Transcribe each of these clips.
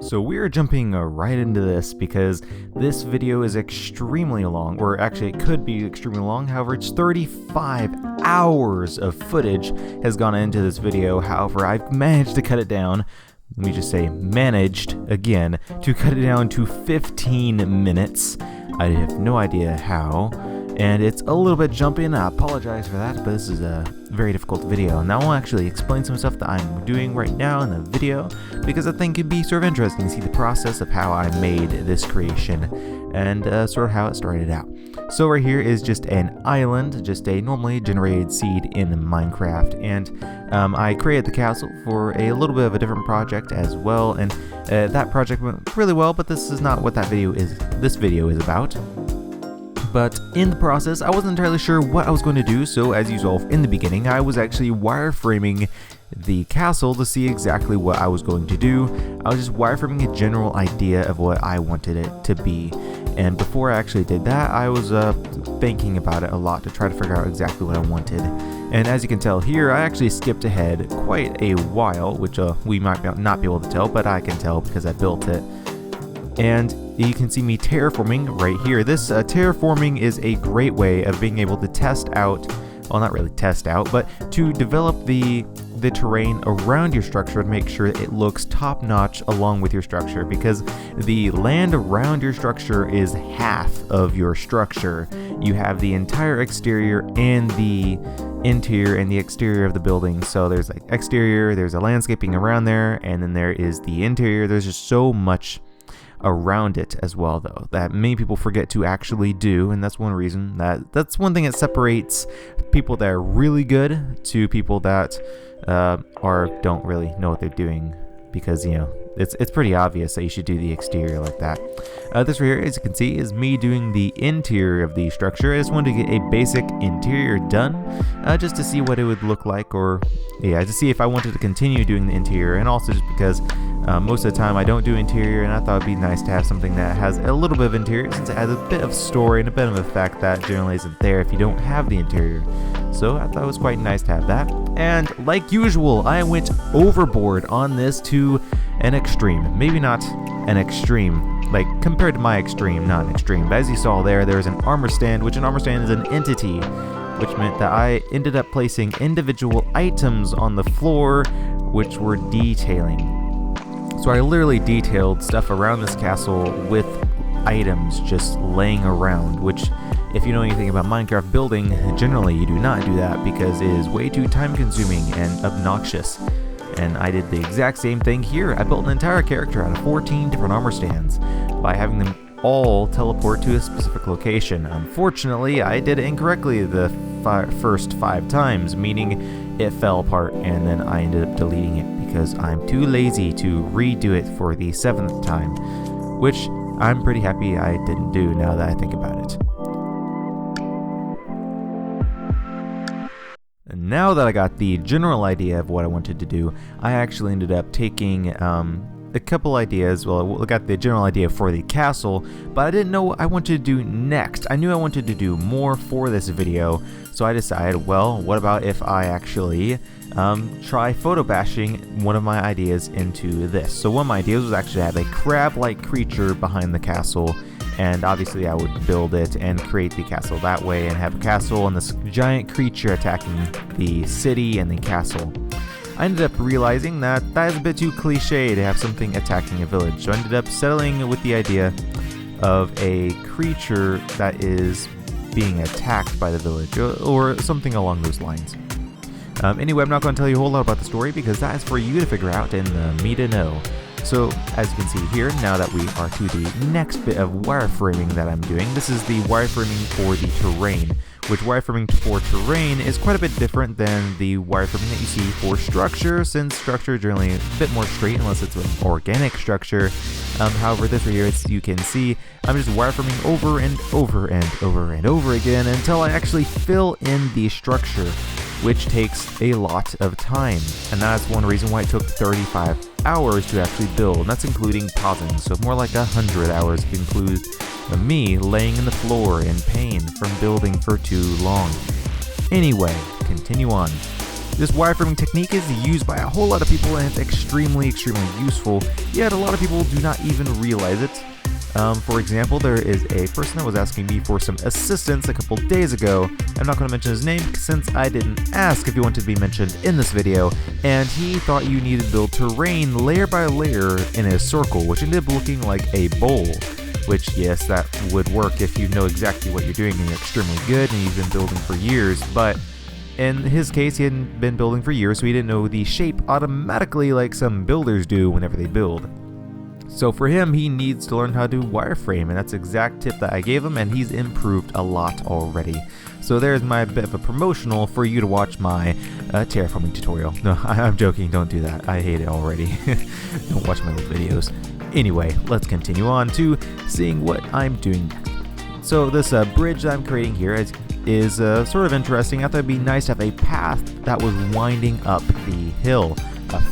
So we're jumping right into this because this video is extremely long, or actually it could be extremely long. However, it's 35 hours of footage has gone into this video. However, I've managed to cut it down. Let me just say managed again to cut it down to 15 minutes. I have no idea how, and it's a little bit jumpy, and I apologize for that, but this is a very difficult video. Now I'll actually explain some stuff that I'm doing right now in the video because I think it'd be sort of interesting to see the process of how I made this creation and sort of how it started out. So right here is just an island, just a normally generated seed in Minecraft, and I created the castle for a little bit of a different project as well, and that project went really well, but this is not what this video is about. But in the process, I wasn't entirely sure what I was going to do, so as you saw in the beginning, I was actually wireframing the castle to see exactly what I was going to do. I was just wireframing a general idea of what I wanted it to be. And before I actually did that, I was thinking about it a lot to try to figure out exactly what I wanted. And as you can tell here, I actually skipped ahead quite a while, which we might not be able to tell, but I can tell because I built it. And you can see me terraforming right here. This terraforming is a great way of being able to test out, well, not really test out, but to develop the terrain around your structure to make sure it looks top-notch along with your structure, because the land around your structure is half of your structure. You have the entire exterior and the interior and the exterior of the building. So there's like exterior, there's a landscaping around there, and then there is the interior. There's just so much around it as well, though, that many people forget to actually do, and that's one reason that's one thing that separates people that are really good to people that don't really know what they're doing, because it's pretty obvious that you should do the exterior like that. This right here, as you can see, is me doing the interior of the structure. I just wanted to get a basic interior done, just to see what it would look like, or to see if I wanted to continue doing the interior, and also just because most of the time I don't do interior, and I thought it'd be nice to have something that has a little bit of interior, since it has a bit of story and a bit of effect that generally isn't there if you don't have the interior. So I thought it was quite nice to have that. And like usual, I went overboard on this to an extreme. Maybe not an extreme, like compared to my extreme, not an extreme. But as you saw there's an armor stand, which an armor stand is an entity, which meant that I ended up placing individual items on the floor, which were detailing. So I literally detailed stuff around this castle with items just laying around, which, if you know anything about Minecraft building, generally you do not do that because it is way too time consuming and obnoxious. And I did the exact same thing here. I built an entire character out of 14 different armor stands by having them all teleport to a specific location. Unfortunately, I did it incorrectly the first 5 times, meaning it fell apart, and then I ended up deleting it because I'm too lazy to redo it for the 7th time, which I'm pretty happy I didn't do now that I think about it. And now that I got the general idea of what I wanted to do, I actually ended up taking a couple ideas. Well, I got the general idea for the castle, but I didn't know what I wanted to do next. I knew I wanted to do more for this video, so I decided, well, what about if I actually try photo bashing one of my ideas into this. So one of my ideas was actually to have a crab-like creature behind the castle, and obviously I would build it and create the castle that way and have a castle and this giant creature attacking the city and the castle. I ended up realizing that is a bit too cliche to have something attacking a village, so I ended up settling with the idea of a creature that is being attacked by the village, or something along those lines. Anyway, I'm not going to tell you a whole lot about the story because that is for you to figure out and me to know. So, as you can see here, now that we are to the next bit of wireframing that I'm doing, this is the wireframing for the terrain, which wireframing for terrain is quite a bit different than the wireframing that you see for structure, since structure is generally a bit more straight unless it's an organic structure. However, this right here, as you can see, I'm just wireframing over and over and over and over again until I actually fill in the structure, which takes a lot of time, and that's one reason why it took 35 hours to actually build, and that's including pausing, so more like 100 hours if you include me laying in the floor in pain from building for too long. Anyway, continue on. This wireframing technique is used by a whole lot of people and it's extremely useful, yet a lot of people do not even realize it. For example, there is a person that was asking me for some assistance a couple days ago. I'm not going to mention his name since I didn't ask if he wanted to be mentioned in this video, and he thought you needed to build terrain layer by layer in a circle, which ended up looking like a bowl. Which, yes, that would work if you know exactly what you're doing and you're extremely good and you've been building for years, but in his case, he hadn't been building for years, so he didn't know the shape automatically like some builders do whenever they build. So for him, he needs to learn how to wireframe, and that's the exact tip that I gave him, and he's improved a lot already. So there's my bit of a promotional for you to watch my terraforming tutorial. No, I'm joking, don't do that. I hate it already. Don't watch my little videos. Anyway, let's continue on to seeing what I'm doing next. So this bridge that I'm creating here is sort of interesting. I thought it'd be nice to have a path that was winding up the hill.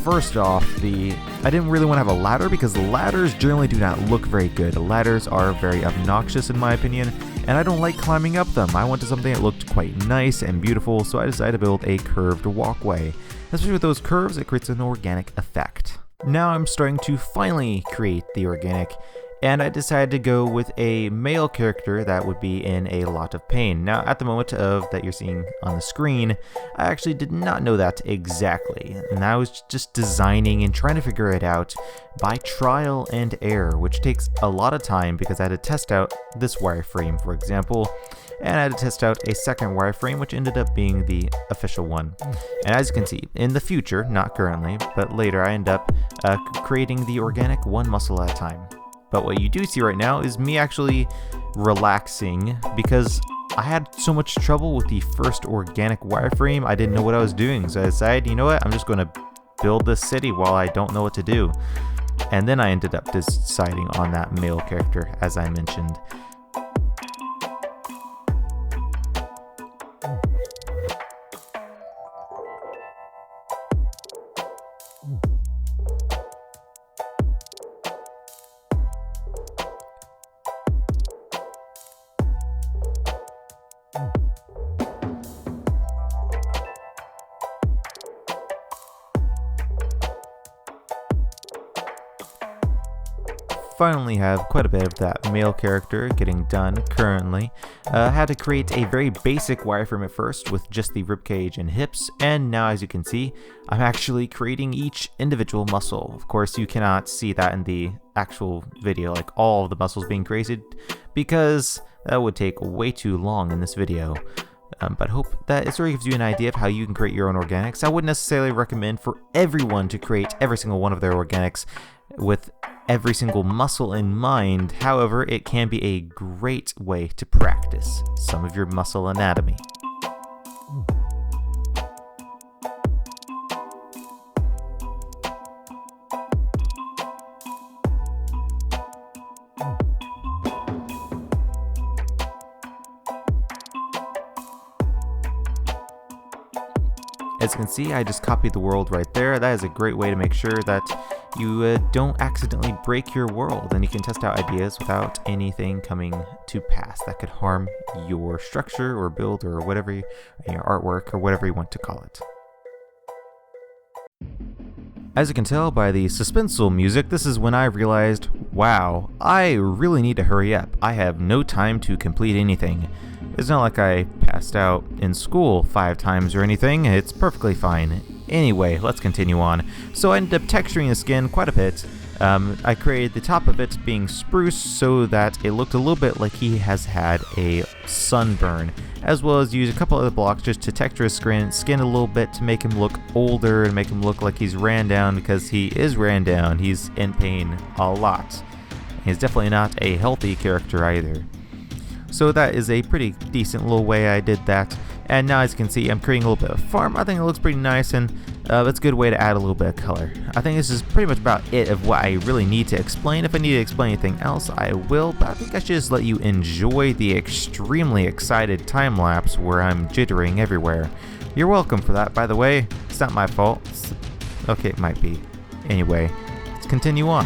First off, I didn't really want to have a ladder because ladders generally do not look very good. Ladders are very obnoxious in my opinion, and I don't like climbing up them. I wanted something that looked quite nice and beautiful, so I decided to build a curved walkway. Especially with those curves, it creates an organic effect. Now I'm starting to finally create the organic, and I decided to go with a male character that would be in a lot of pain. Now, at the moment that you're seeing on the screen, I actually did not know that exactly, and I was just designing and trying to figure it out by trial and error, which takes a lot of time because I had to test out this wireframe, for example, and I had to test out a second wireframe, which ended up being the official one. And as you can see, in the future, not currently, but later, I end up creating the organic one muscle at a time. But what you do see right now is me actually relaxing because I had so much trouble with the first organic wireframe, I didn't know what I was doing. So I decided, you know what, I'm just going to build this city while I don't know what to do. And then I ended up deciding on that male character, as I mentioned. Finally have quite a bit of that male character getting done currently. Had to create a very basic wireframe at first with just the ribcage and hips, and now as you can see, I'm actually creating each individual muscle. Of course, you cannot see that in the actual video, like all of the muscles being created, because that would take way too long in this video. But hope that it sort of gives you an idea of how you can create your own organics. I wouldn't necessarily recommend for everyone to create every single one of their organics with every single muscle in mind. However, it can be a great way to practice some of your muscle anatomy. As you can see, I just copied the world right there. That is a great way to make sure that you don't accidentally break your world, and you can test out ideas without anything coming to pass that could harm your structure or build or whatever, your artwork or whatever you want to call it. As you can tell by the suspenseful music, this is when I realized, wow, I really need to hurry up. I have no time to complete anything. It's not like I passed out in school 5 times or anything, it's perfectly fine. Anyway, let's continue on. So I ended up texturing the skin quite a bit. I created the top of it being spruce so that it looked a little bit like he has had a sunburn, as well as use a couple other blocks just to texture his skin a little bit to make him look older and make him look like he's ran down, because he is ran down. He's in pain a lot. He's definitely not a healthy character either. So that is a pretty decent little way I did that. And now as you can see, I'm creating a little bit of farm. I think it looks pretty nice, and that's a good way to add a little bit of color. I think this is pretty much about it of what I really need to explain. If I need to explain anything else, I will, but I think I should just let you enjoy the extremely excited time-lapse where I'm jittering everywhere. You're welcome for that, by the way. It's not my fault. Okay, it might be. Anyway, let's continue on.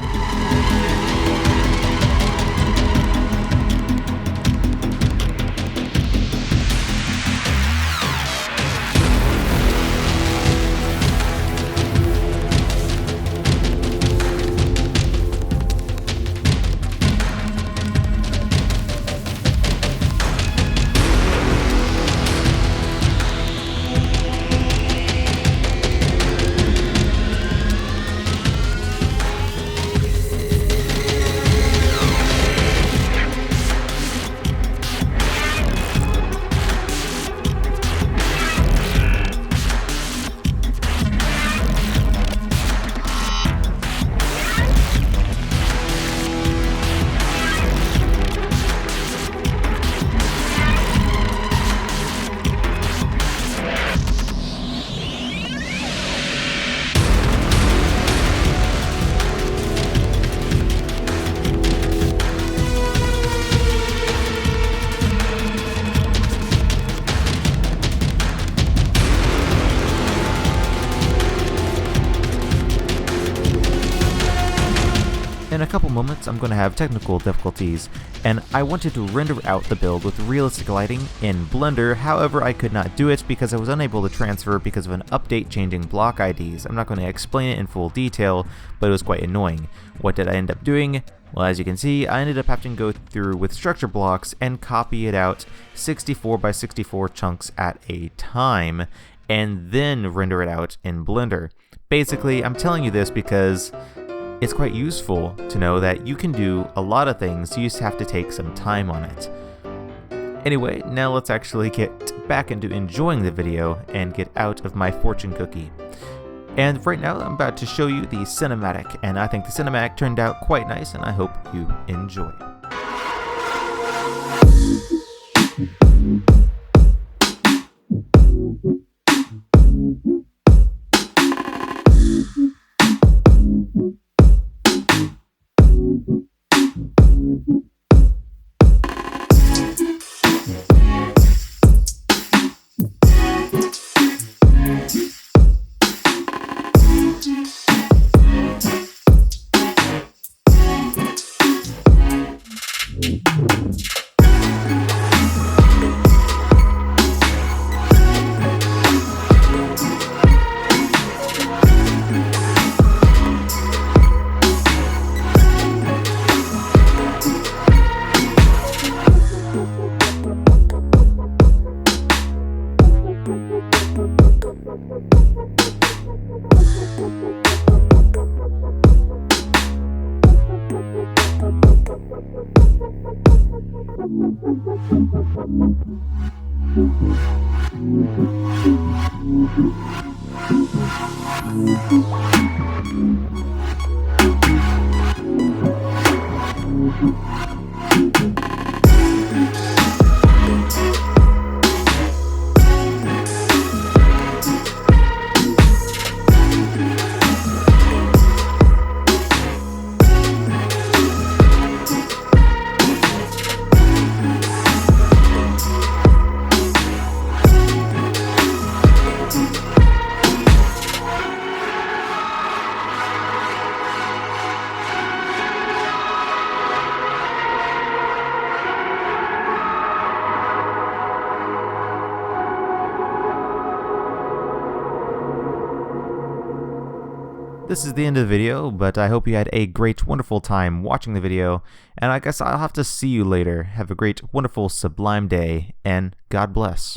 moments I'm going to have technical difficulties, and I wanted to render out the build with realistic lighting in Blender. However, I could not do it because I was unable to transfer because of an update changing block IDs. I'm not going to explain it in full detail, but it was quite annoying. What did I end up doing? Well, as you can see, I ended up having to go through with structure blocks and copy it out 64 by 64 chunks at a time, and then render it out in Blender. Basically, I'm telling you this because it's quite useful to know that you can do a lot of things, you just have to take some time on it. Anyway, now let's actually get back into enjoying the video and get out of my fortune cookie. And right now I'm about to show you the cinematic, and I think the cinematic turned out quite nice, and I hope you enjoy. This is the end of the video, but I hope you had a great, wonderful time watching the video, and I guess I'll have to see you later. Have a great, wonderful, sublime day, and God bless.